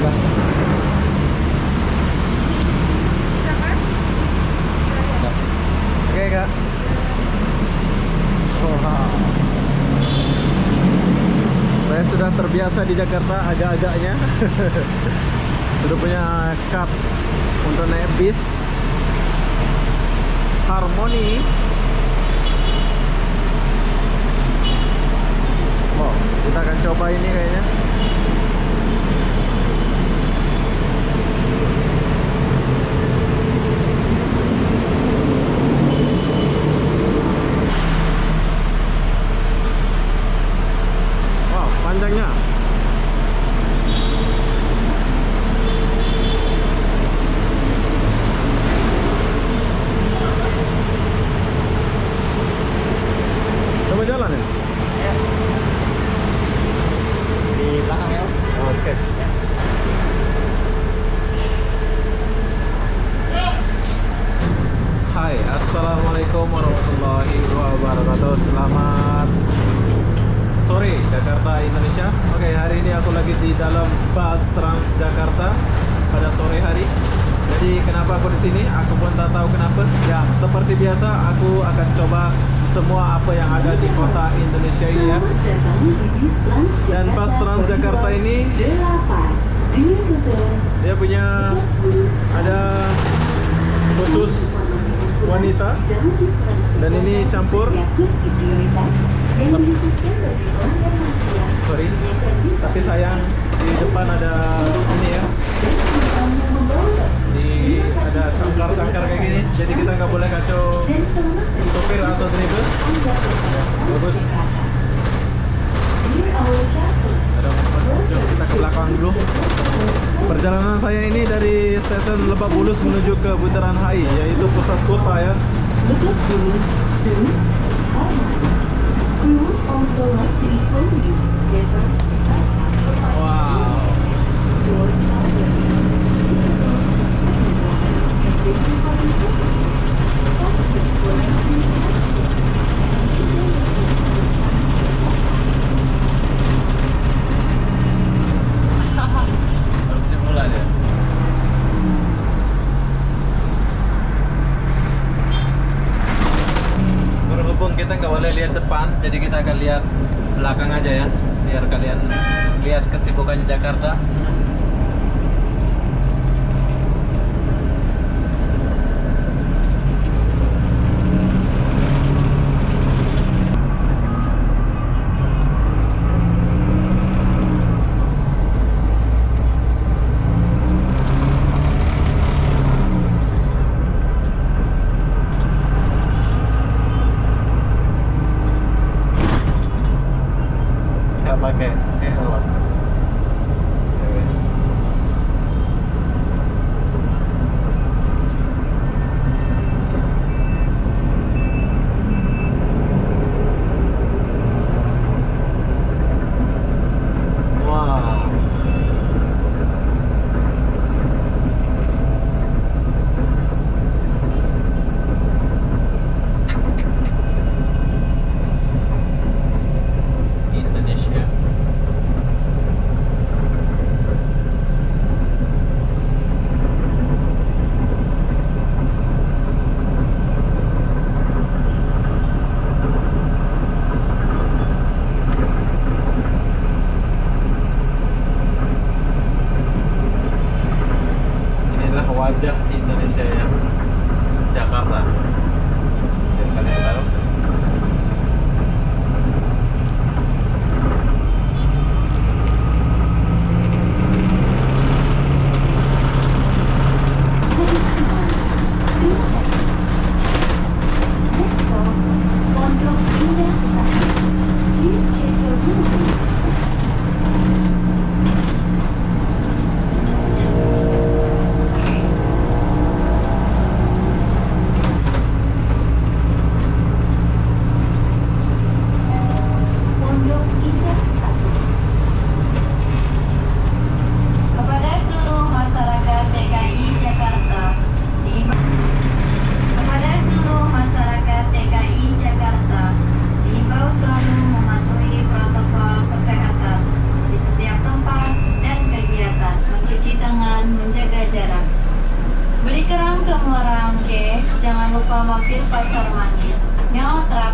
lah. Oke kak. Wow. Saya sudah terbiasa di Jakarta agak-agaknya. Sudah punya card untuk naik bis Harmony. Wow, kita akan coba ini kayaknya. Wow, panjangnya. Coba jalan ya? Ya. Di belakang ya. Oke. Hai, assalamualaikum warahmatullahi wabarakatuh. Selamat sore Jakarta, Indonesia. Oke, hari ini aku lagi di dalam bus Transjakarta pada sore hari. Jadi kenapa aku di sini? Aku pun tak tahu kenapa. Ya, seperti biasa aku akan coba semua apa yang ada di kota Indonesia ini ya. Dan bus Transjakarta ini dia punya ada khusus wanita dan ini campur. Sorry, tapi sayang di depan ada ini ya. Ada cangkar-cangkar kayak gini, jadi kita nggak boleh kacau sopir atau driver. Bagus. Ada coba kita ke belakang dulu. Perjalanan saya ini dari stasiun Lebak Bulus menuju ke Bundaran HI, yaitu pusat kota ya. Wow. Berhubung kita nggak boleh lihat depan, jadi kita akan lihat belakang aja ya, biar kalian lihat kesibukan Jakarta. Pakai helm cewek.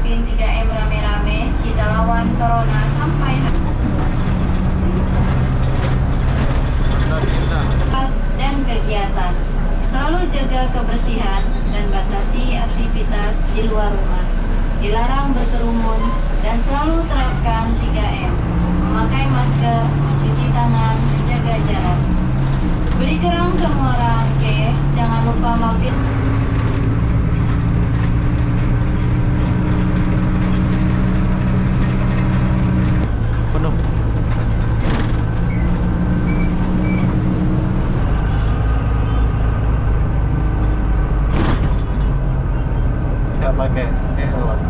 terapin 3M rame-rame, kita lawan corona sampai dan kegiatan. Selalu jaga kebersihan dan batasi aktivitas di luar rumah. Dilarang berkerumun dan selalu terapkan 3M. Memakai masker, mencuci tangan, menjaga jarak. Beli kerang ke Muara Angke, jangan lupa mampir. Penuh. Nggak pakai helm.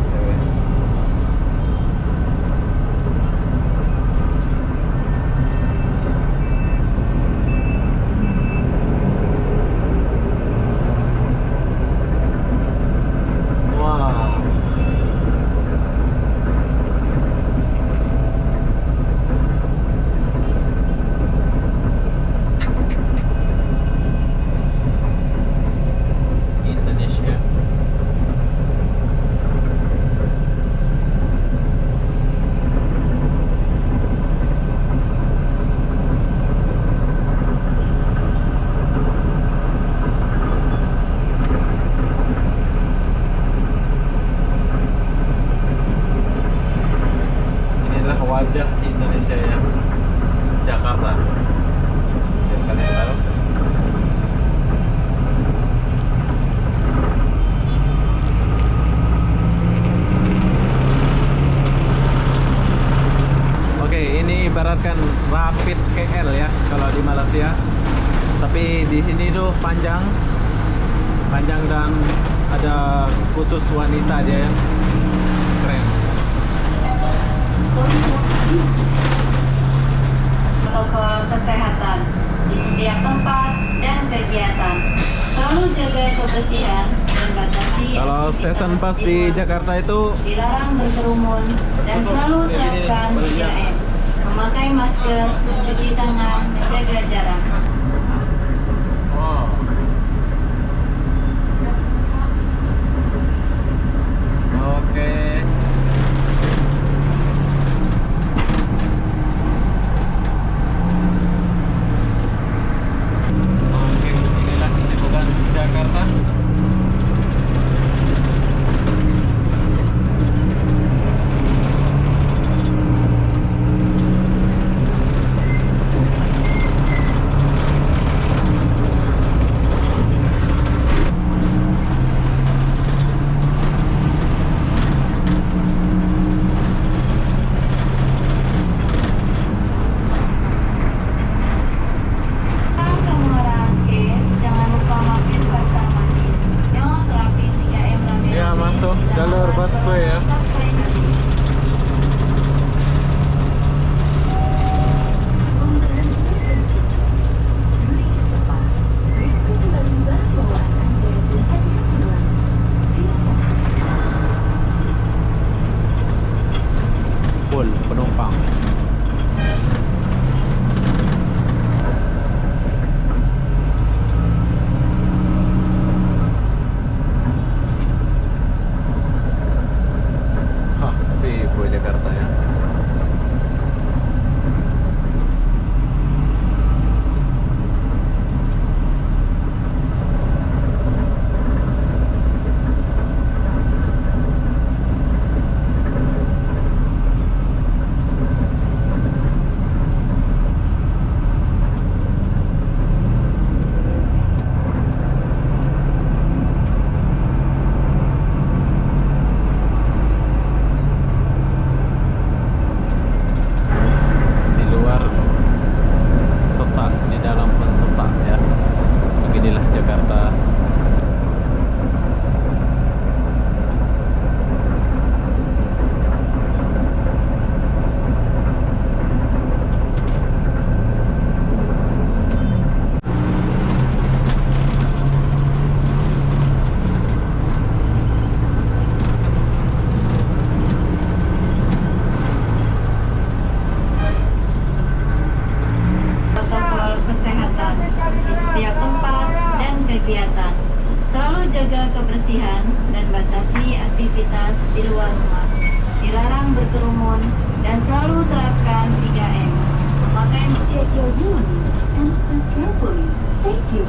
Cewek. Wah. Indonesia. Inilah wajah Indonesia ya, Jakarta. Biar kalian tahu. Oke, ini ibaratkan Rapid KL ya kalau di Malaysia. Tapi di sini tuh panjang dan ada khusus wanita dia ya. Keren. Protokol kesehatan di setiap tempat dan kegiatan. Selalu jaga kebersihan dan batasi Kalau aktivitas stesen pas di di luar. Jakarta itu Dilarang berkerumun dan selalu terapkan 3M. Memakai masker, mencuci tangan, menjaga jarak. wow. Oke. Oke, inilah kesibukan Jakarta. Ke Muara Angke, jangan lupa mampir pasar manis. Yuk, terapin 3M rame-rame. Ya, masuk Kita jalur lawan busway ya. corona sampai habis. Full penumpang. Hah, sibuk Jakarta ya. aktivitas di luar rumah. Dilarang berkerumun dan selalu terapkan 3M. Memakai check your belongings and step carefully. Thank you.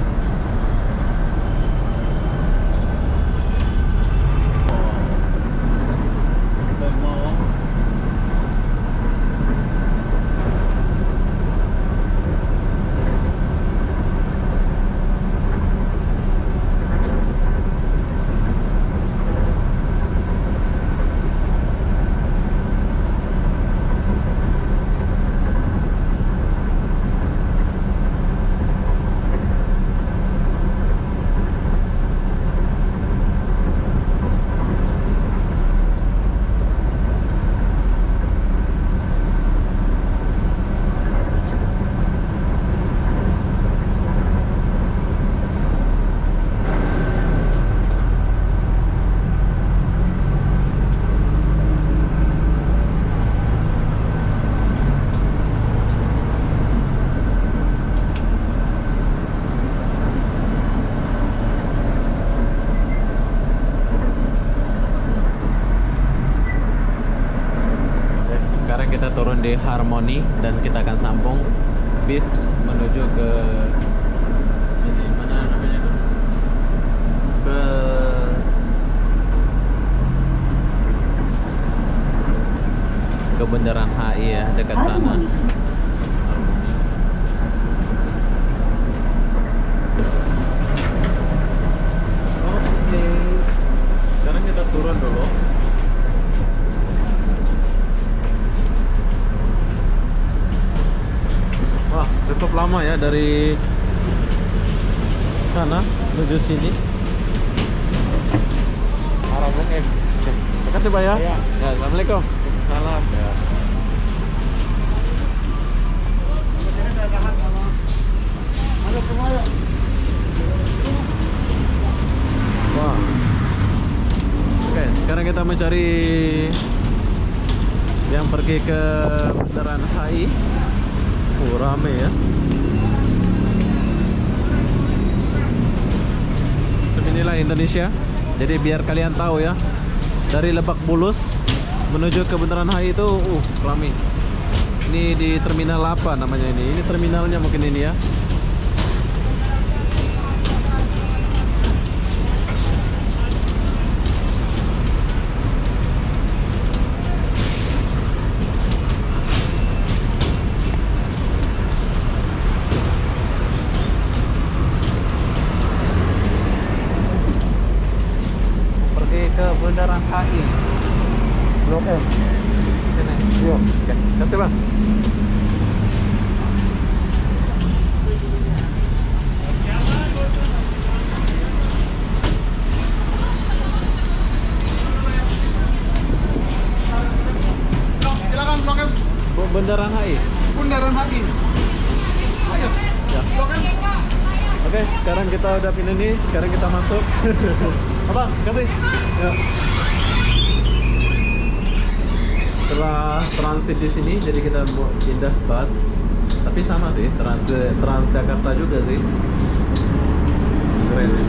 Sekarang kita turun di Harmony dan kita akan sambung bis menuju ke ini mana namanya itu? Ke Bundaran HI ya, dekat sana. Harmony. Oke. Sekarang kita turun dulu. Wah, cukup lama ya dari sana menuju sini. Oke. Terima kasih Pak ya. Iya. Ya, assalamualaikum. Salam. Ya. Wah. Oke, sekarang kita mencari yang pergi ke Bundaran HI. Rame ya. Inilah Indonesia. Jadi biar kalian tahu ya, dari Lebak Bulus menuju ke Bundaran HI itu rame. Ini di Terminal apa namanya ini? Ini terminalnya mungkin ini ya. Ke Bundaran HI. Blok M. Sini. Iya. Oke, kasih Bang. Silakan Blok M. Bundaran HI. Bundaran HI. Ayo. Ya. Blok M. Oke, sekarang kita udah pindah nih. Sekarang kita masuk. Abang, kasih. Ya. Setelah transit di sini, jadi kita mau pindah bus. Tapi sama sih, Transjakarta juga sih. Keren ya.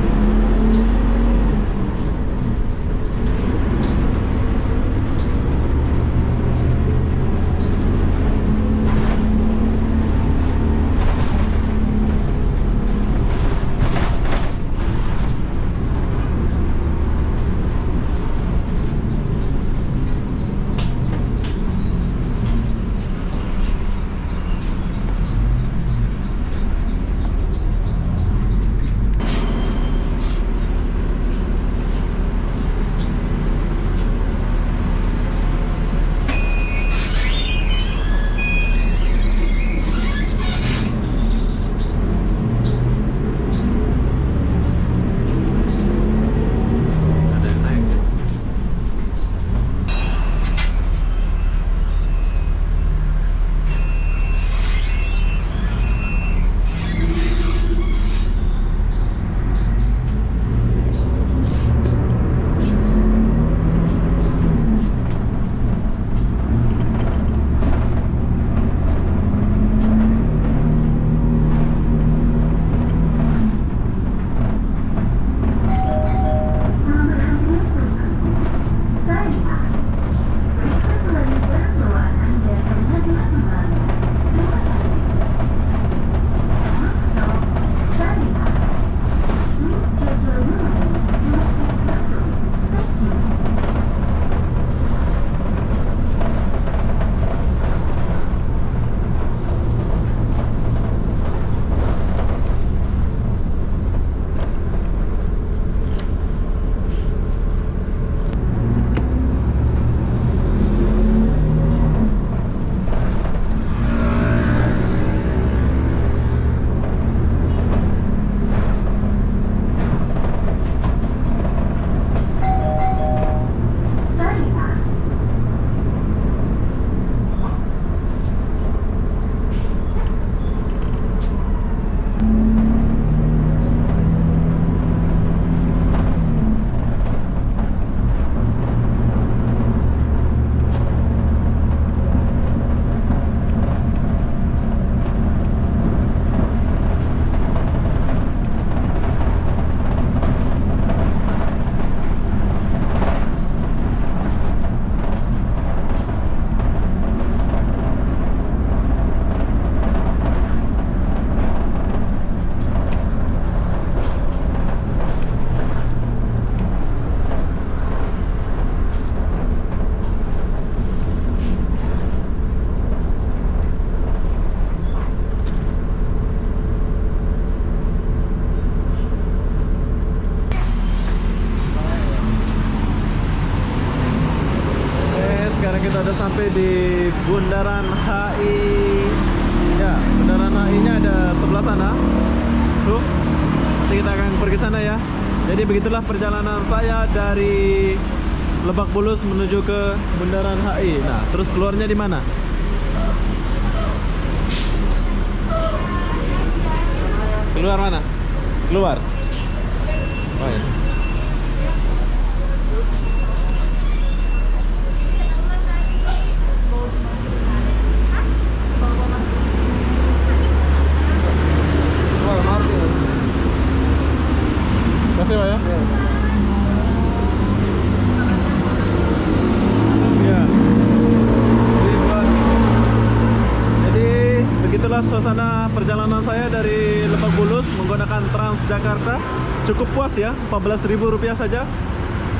sampai di Bundaran HI. Ya, Bundaran HI-nya ada sebelah sana. Tuh. Nanti kita akan pergi sana ya. Jadi begitulah perjalanan saya dari Lebak Bulus menuju ke Bundaran HI. Nah, terus keluarnya di mana? Keluar mana? Keluar. Oh ya. Kasih Pak ya. Ya. Jadi begitulah suasana perjalanan saya dari Lebak Bulus menggunakan Transjakarta. Cukup puas ya, Rp14.000 saja.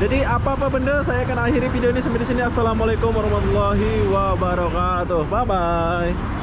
Jadi apa-apa benda saya akan akhiri video ini sampai di sini. Assalamualaikum warahmatullahi wabarakatuh. Bye bye.